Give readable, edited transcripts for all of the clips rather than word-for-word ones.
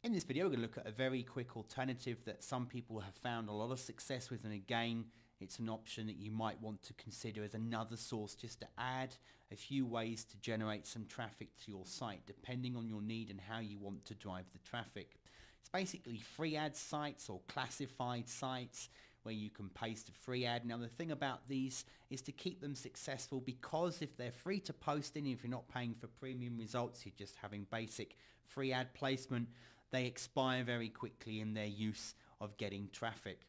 In this video, we're going to look at a very quick alternative that some people have found a lot of success with, and again, it's an option that you might want to consider as another source just to add a few ways to generate some traffic to your site, depending on your need and how you want to drive the traffic. It's basically free ad sites or classified sites where you can paste a free ad. Now the thing about these is to keep them successful, because if they're free to post in, if you're not paying for premium results, you're just having basic free ad placement, they expire very quickly in their use of getting traffic.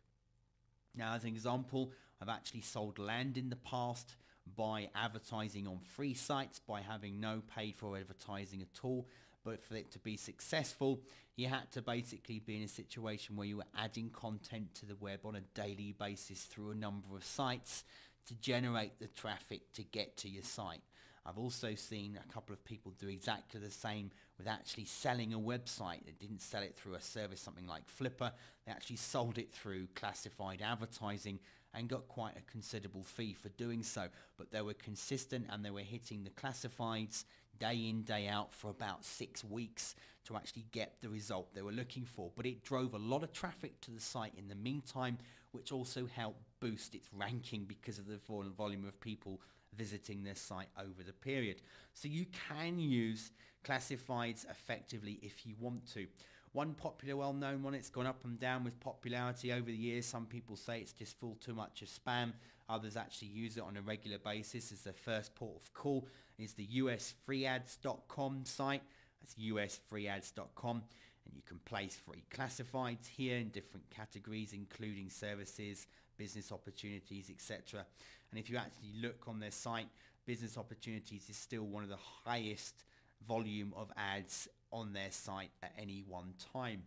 Now, as an example, I've actually sold land in the past by advertising on free sites, by having no paid for advertising at all. But for it to be successful, you had to basically be in a situation where you were adding content to the web on a daily basis through a number of sites to generate the traffic to get to your site. I've also seen a couple of people do exactly the same with actually selling a website. They didn't sell it through a service, something like Flipper. They actually sold it through classified advertising and got quite a considerable fee for doing so. But they were consistent and they were hitting the classifieds day in, day out for about 6 weeks to actually get the result they were looking for. But it drove a lot of traffic to the site in the meantime, which also helped boost its ranking because of the volume of people visiting their site over the period. So you can use classifieds effectively if you want to. One popular, well-known one, it's gone up and down with popularity over the years. Some people say it's just full too much of spam. Others actually use it on a regular basis as their first port of call. Is the usfreeads.com site. That's usfreeads.com, and you can place free classifieds here in different categories, including services, business opportunities, etc. And if you actually look on their site, business opportunities is still one of the highest volume of ads on their site at any one time.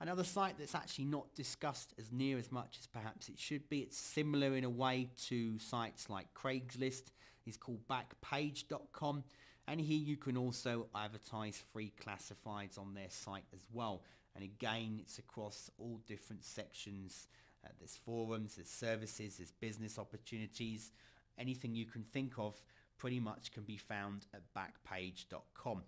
Another site that's actually not discussed as near as much as perhaps it should be, it's similar in a way to sites like Craigslist, is called Backpage.com, and here you can also advertise free classifieds on their site as well. And again, it's across all different sections. There's forums, there's services, there's business opportunities. Anything you can think of pretty much can be found at Backpage.com.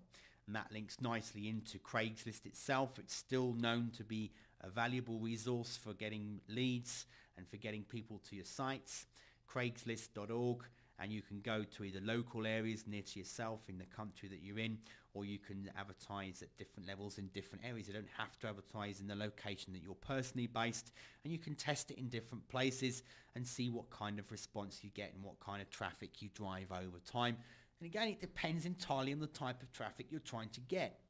And that links nicely into Craigslist itself. It's still known to be a valuable resource for getting leads and for getting people to your sites. Craigslist.org, and you can go to either local areas near to yourself in the country that you're in, or you can advertise at different levels in different areas. You don't have to advertise in the location that you're personally based, and you can test it in different places and see what kind of response you get and what kind of traffic you drive over time. And again, it depends entirely on the type of traffic you're trying to get.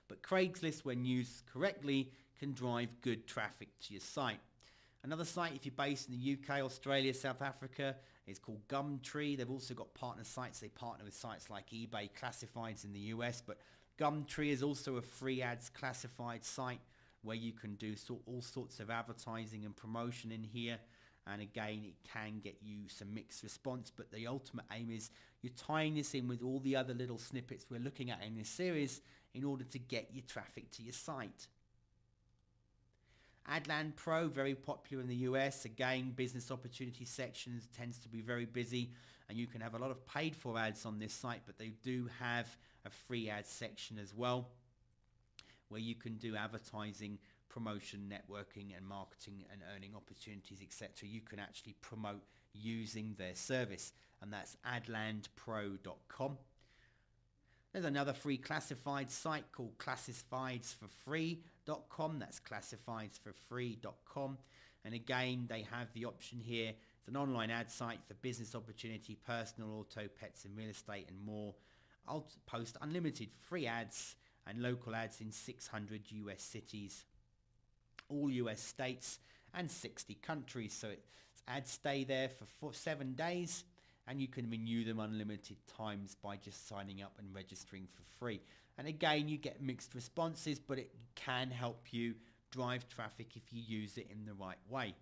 But Craigslist, when used correctly, can drive good traffic to your site. Another site, if you're based in the UK, Australia, South Africa, is called Gumtree. They've also got partner sites. They partner with sites like eBay Classifieds in the US, but Gumtree is also a free ads classified site where you can do all sorts of advertising and promotion in here. And again, it can get you some mixed response, but the ultimate aim is you're tying this in with all the other little snippets we're looking at in this series in order to get your traffic to your site. Adland Pro, very popular in the US. Again, business opportunity sections tends to be very busy, and you can have a lot of paid for ads on this site, but they do have a free ad section as well, where you can do advertising, promotion, networking and marketing and earning opportunities, etc. You can actually promote using their service, and that's adlandpro.com. There's another free classified site called classifiedsforfree.com. That's classifiedsforfree.com. And again, they have the option here. It's an online ad site for business opportunity, personal, auto, pets and real estate and more. I'll post unlimited free ads and local ads in 600 US cities, all US states and 60 countries. So ads stay there for 7 days, and you can renew them unlimited times by just signing up and registering for free. And again, you get mixed responses, but it can help you drive traffic if you use it in the right way.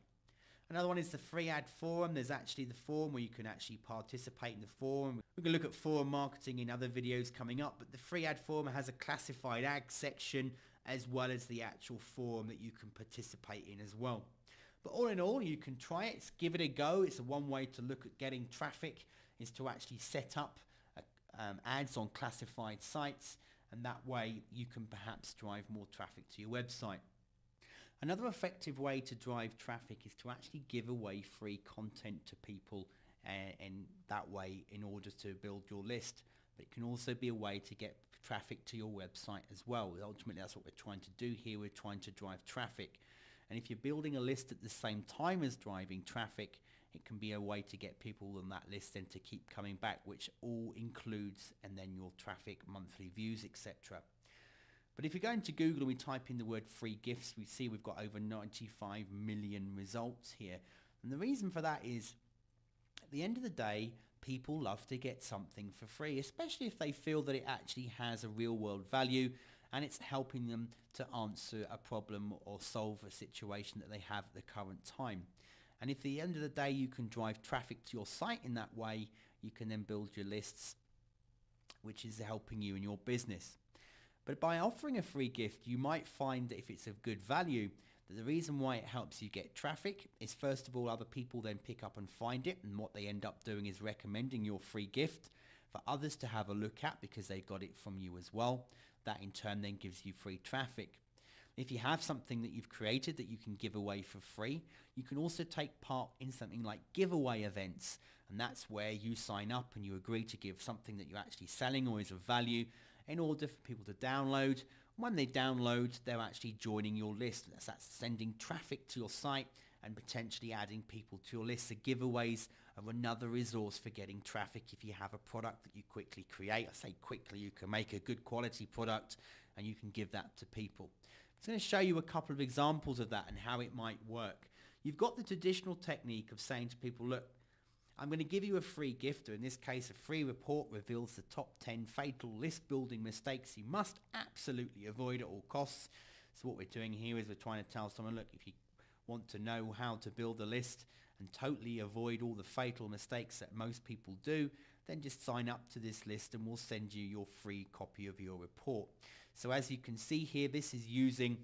Another one is the free ad forum. There's actually the forum where you can actually participate in the forum. We're going to look at forum marketing in other videos coming up, but the free ad forum has a classified ad section as well as the actual forum that you can participate in as well. But all in all, you can try it, give it a go. It's one way to look at getting traffic, is to actually set up ads on classified sites and that way you can perhaps drive more traffic to your website. Another effective way to drive traffic is to actually give away free content to people, and that way in order to build your list. But it can also be a way to get traffic to your website as well. Ultimately, that's what we're trying to do here. We're trying to drive traffic. And if you're building a list at the same time as driving traffic, it can be a way to get people on that list then to keep coming back, which all includes and then your traffic, monthly views, etc. But if you go into Google and we type in the word free gifts, we see we've got over 95 million results here. And the reason for that is, at the end of the day, people love to get something for free, especially if they feel that it actually has a real world value and it's helping them to answer a problem or solve a situation that they have at the current time. And if at the end of the day you can drive traffic to your site in that way, you can then build your lists, which is helping you in your business. But by offering a free gift, you might find that if it's of good value, that the reason why it helps you get traffic is, first of all, other people then pick up and find it, and what they end up doing is recommending your free gift for others to have a look at because they got it from you as well. That in turn then gives you free traffic. If you have something that you've created that you can give away for free, you can also take part in something like giveaway events, and that's where you sign up and you agree to give something that you're actually selling or is of value in order for people to download. When they download, they're actually joining your list. That's sending traffic to your site and potentially adding people to your list. So giveaways are another resource for getting traffic if you have a product that you quickly create. I say quickly, you can make a good quality product and you can give that to people. I'm going to show you a couple of examples of that and how it might work. You've got the traditional technique of saying to people, look, I'm going to give you a free gift, or in this case, a free report reveals the top 10 fatal list building mistakes you must absolutely avoid at all costs. So what we're doing here is we're trying to tell someone, look, if you want to know how to build a list and totally avoid all the fatal mistakes that most people do, then just sign up to this list and we'll send you your free copy of your report. So as you can see here, this is using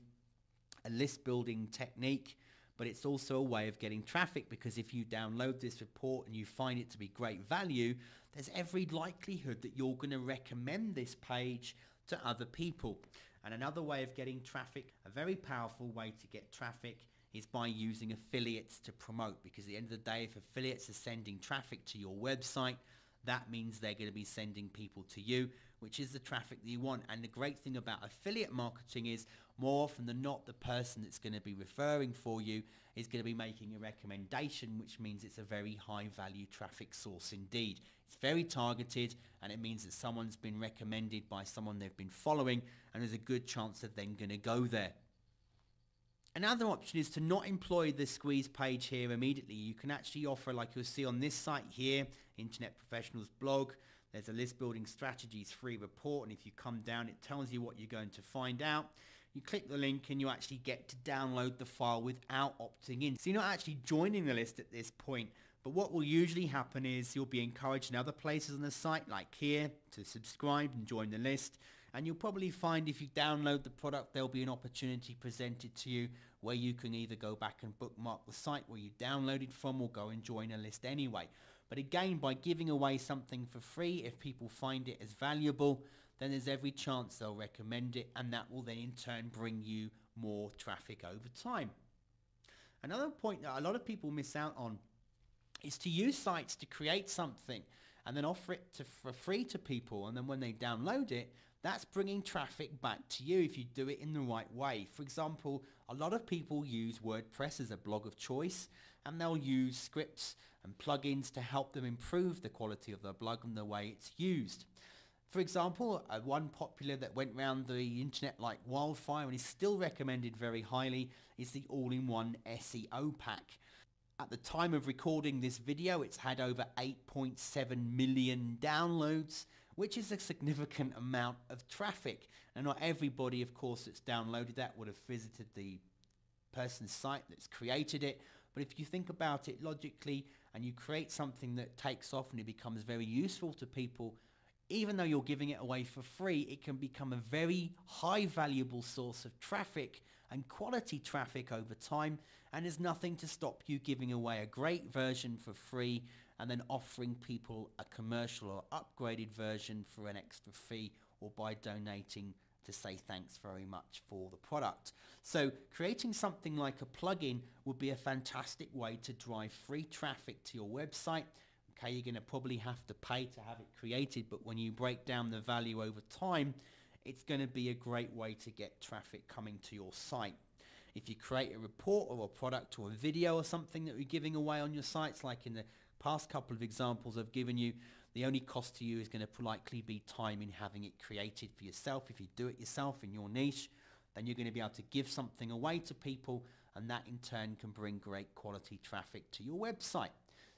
a list building technique, but it's also a way of getting traffic, because if you download this report and you find it to be great value, there's every likelihood that you're going to recommend this page to other people. And another way of getting traffic, a very powerful way to get traffic, is by using affiliates to promote, because at the end of the day, if affiliates are sending traffic to your website, that means they're going to be sending people to you, which is the traffic that you want. And the great thing about affiliate marketing is, more often than not, the person that's going to be referring for you is going to be making a recommendation, which means it's a very high value traffic source indeed. It's very targeted, and it means that someone's been recommended by someone they've been following, and there's a good chance they're then going to go there. Another option is to not employ the squeeze page here immediately. You can actually offer, like you'll see on this site here, Internet Professionals blog, there's a list building strategies free report, and if you come down, it tells you what you're going to find out. You click the link and you actually get to download the file without opting in. So you're not actually joining the list at this point, but what will usually happen is you'll be encouraged in other places on the site, like here, to subscribe and join the list. And you'll probably find if you download the product, there'll be an opportunity presented to you where you can either go back and bookmark the site where you downloaded from, or go and join a list anyway. But again, by giving away something for free, if people find it as valuable, then there's every chance they'll recommend it, and that will then in turn bring you more traffic over time. Another point that a lot of people miss out on is to use sites to create something and then offer it for free to people, and then when they download it, that's bringing traffic back to you if you do it in the right way. For example, a lot of people use WordPress as a blog of choice, and they'll use scripts and plugins to help them improve the quality of their blog and the way it's used. For example, one popular that went around the internet like wildfire and is still recommended very highly is the all-in-one SEO pack. At the time of recording this video, it's had over 8.7 million downloads, which is a significant amount of traffic. And not everybody, of course, that's downloaded that would have visited the person's site that's created it. But if you think about it logically and you create something that takes off and it becomes very useful to people, even though you're giving it away for free, it can become a very high valuable source of traffic and quality traffic over time, and there's nothing to stop you giving away a great version for free and then offering people a commercial or upgraded version for an extra fee or by donating to say thanks very much for the product. So creating something like a plugin would be a fantastic way to drive free traffic to your website. Okay, you're going to probably have to pay to have it created, but when you break down the value over time, it's going to be a great way to get traffic coming to your site. If you create a report or a product or a video or something that you're giving away on your sites, like in the past couple of examples I've given you, the only cost to you is going to likely be time in having it created for yourself. If you do it yourself in your niche, then you're going to be able to give something away to people, and that in turn can bring great quality traffic to your website.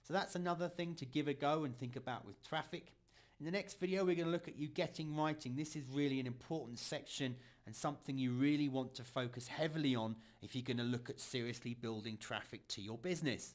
So that's another thing to give a go and think about with traffic. In the next video, we're going to look at you getting writing. This is really an important section and something you really want to focus heavily on if you're going to look at seriously building traffic to your business.